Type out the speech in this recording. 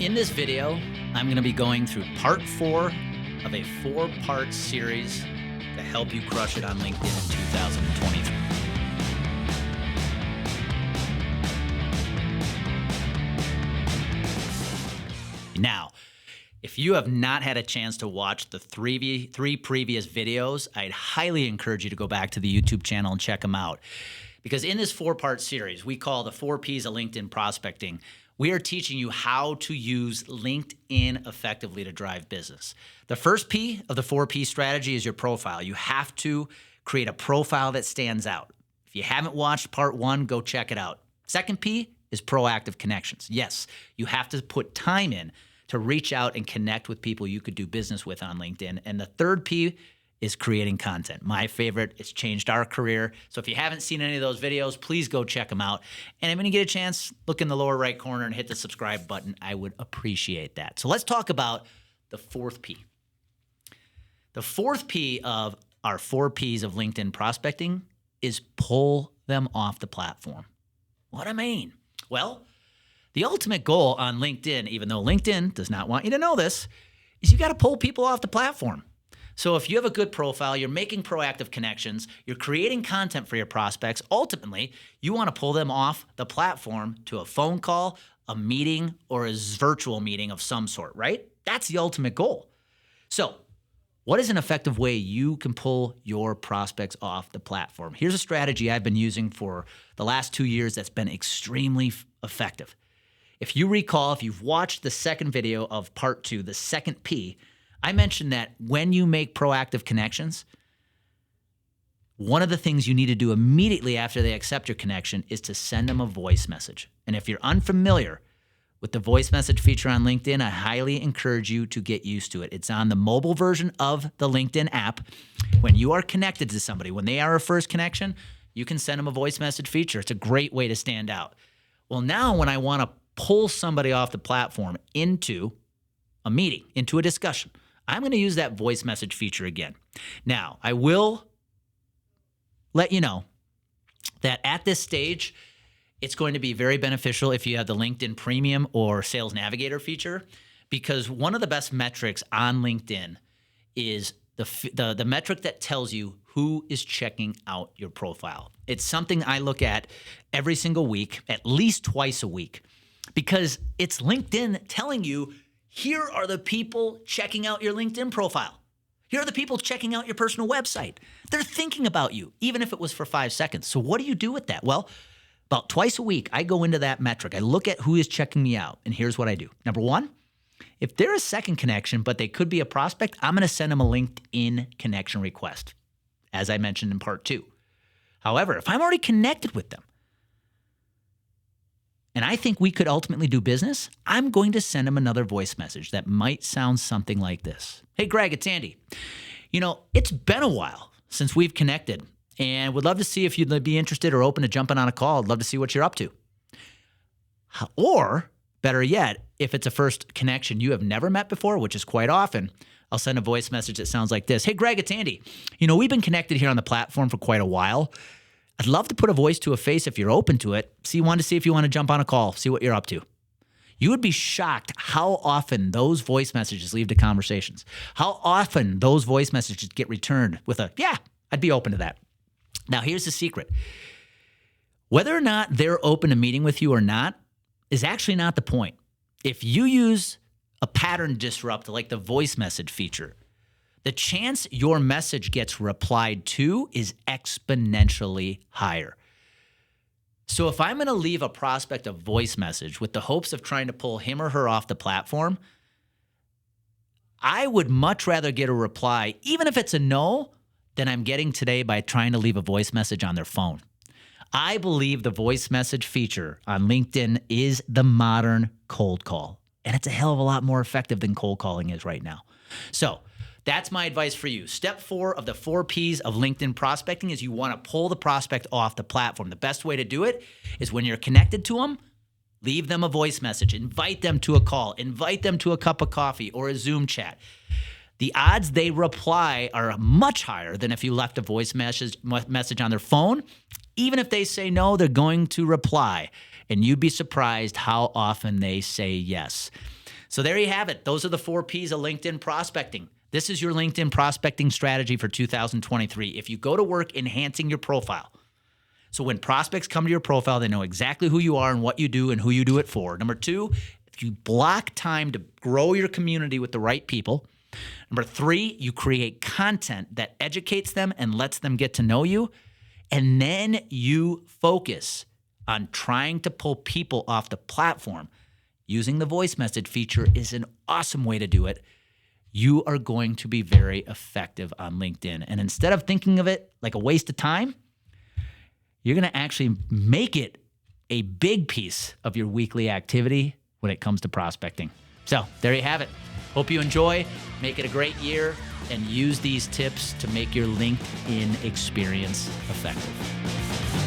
In this video, I'm going to be going through part 4 of a 4-part series to help you crush it on LinkedIn in 2023. Now, if you have not had a chance to watch the three previous videos, I'd highly encourage you to go back to the YouTube channel and check them out. Because in this 4-part series, we call the 4 Ps of LinkedIn prospecting, we are teaching you how to use LinkedIn effectively to drive business. The first P of the 4P strategy is your profile. You have to create a profile that stands out. If you haven't watched part 1, go check it out. Second P is proactive connections. Yes, you have to put time in to reach out and connect with people you could do business with on LinkedIn. And the third P is creating content. My favorite. It's changed our career. So if you haven't seen any of those videos, please go check them out. And when you get a chance, look in the lower right corner and hit the subscribe button. I would appreciate that. So let's talk about the fourth P. The fourth P of our 4 Ps of LinkedIn prospecting is pull them off the platform. What do I mean? Well, the ultimate goal on LinkedIn, even though LinkedIn does not want you to know this, is you got to pull people off the platform. So if you have a good profile, you're making proactive connections, you're creating content for your prospects, ultimately, you want to pull them off the platform to a phone call, a meeting, or a virtual meeting of some sort, right? That's the ultimate goal. So what is an effective way you can pull your prospects off the platform? Here's a strategy I've been using for the last 2 years that's been extremely effective. If you recall, if you've watched the second video of part 2, the second P, I mentioned that when you make proactive connections, one of the things you need to do immediately after they accept your connection is to send them a voice message. And if you're unfamiliar with the voice message feature on LinkedIn, I highly encourage you to get used to it. It's on the mobile version of the LinkedIn app. When you are connected to somebody, when they are a first connection, you can send them a voice message feature. It's a great way to stand out. Well, now when I want to pull somebody off the platform into a meeting, into a discussion, I'm going to use that voice message feature again. Now, I will let you know that at this stage, it's going to be very beneficial if you have the LinkedIn Premium or Sales Navigator feature, because one of the best metrics on LinkedIn is the metric that tells you who is checking out your profile. It's something I look at every single week, at least twice a week, because it's LinkedIn telling you, here are the people checking out your LinkedIn profile. Here are the people checking out your personal website. They're thinking about you, even if it was for 5 seconds. So what do you do with that? Well, about twice a week, I go into that metric. I look at who is checking me out, and here's what I do. Number 1, if they're a second connection, but they could be a prospect, I'm going to send them a LinkedIn connection request, as I mentioned in part 2. However, if I'm already connected with them, and I think we could ultimately do business, I'm going to send them another voice message that might sound something like this. Hey, Greg, it's Andy. You know, it's been a while since we've connected, and would love to see if you'd be interested or open to jumping on a call. I'd love to see what you're up to. Or, better yet, if it's a first connection you have never met before, which is quite often, I'll send a voice message that sounds like this. Hey, Greg, it's Andy. You know, we've been connected here on the platform for quite a while. I'd love to put a voice to a face if you're open to it. Wanted to see if you want to jump on a call, see what you're up to. You would be shocked how often those voice messages lead to conversations, how often those voice messages get returned with a, yeah, I'd be open to that. Now, here's the secret. Whether or not they're open to meeting with you or not is actually not the point. If you use a pattern disrupt like the voice message feature, the chance your message gets replied to is exponentially higher. So if I'm going to leave a prospect a voice message with the hopes of trying to pull him or her off the platform, I would much rather get a reply, even if it's a no, than I'm getting today by trying to leave a voice message on their phone. I believe the voice message feature on LinkedIn is the modern cold call, and it's a hell of a lot more effective than cold calling is right now. So that's my advice for you. Step 4 of the 4 Ps of LinkedIn prospecting is you want to pull the prospect off the platform. The best way to do it is when you're connected to them, leave them a voice message, invite them to a call, invite them to a cup of coffee or a Zoom chat. The odds they reply are much higher than if you left a voice message on their phone. Even if they say no, they're going to reply, and you'd be surprised how often they say yes. So there you have it. Those are the 4 Ps of LinkedIn prospecting. This is your LinkedIn prospecting strategy for 2023. If you go to work enhancing your profile, so when prospects come to your profile, they know exactly who you are and what you do and who you do it for. Number 2, if you block time to grow your community with the right people. Number 3, you create content that educates them and lets them get to know you. And then you focus on trying to pull people off the platform. Using the voice message feature is an awesome way to do it. You are going to be very effective on LinkedIn. And instead of thinking of it like a waste of time, you're going to actually make it a big piece of your weekly activity when it comes to prospecting. So there you have it. Hope you enjoy. Make it a great year and use these tips to make your LinkedIn experience effective.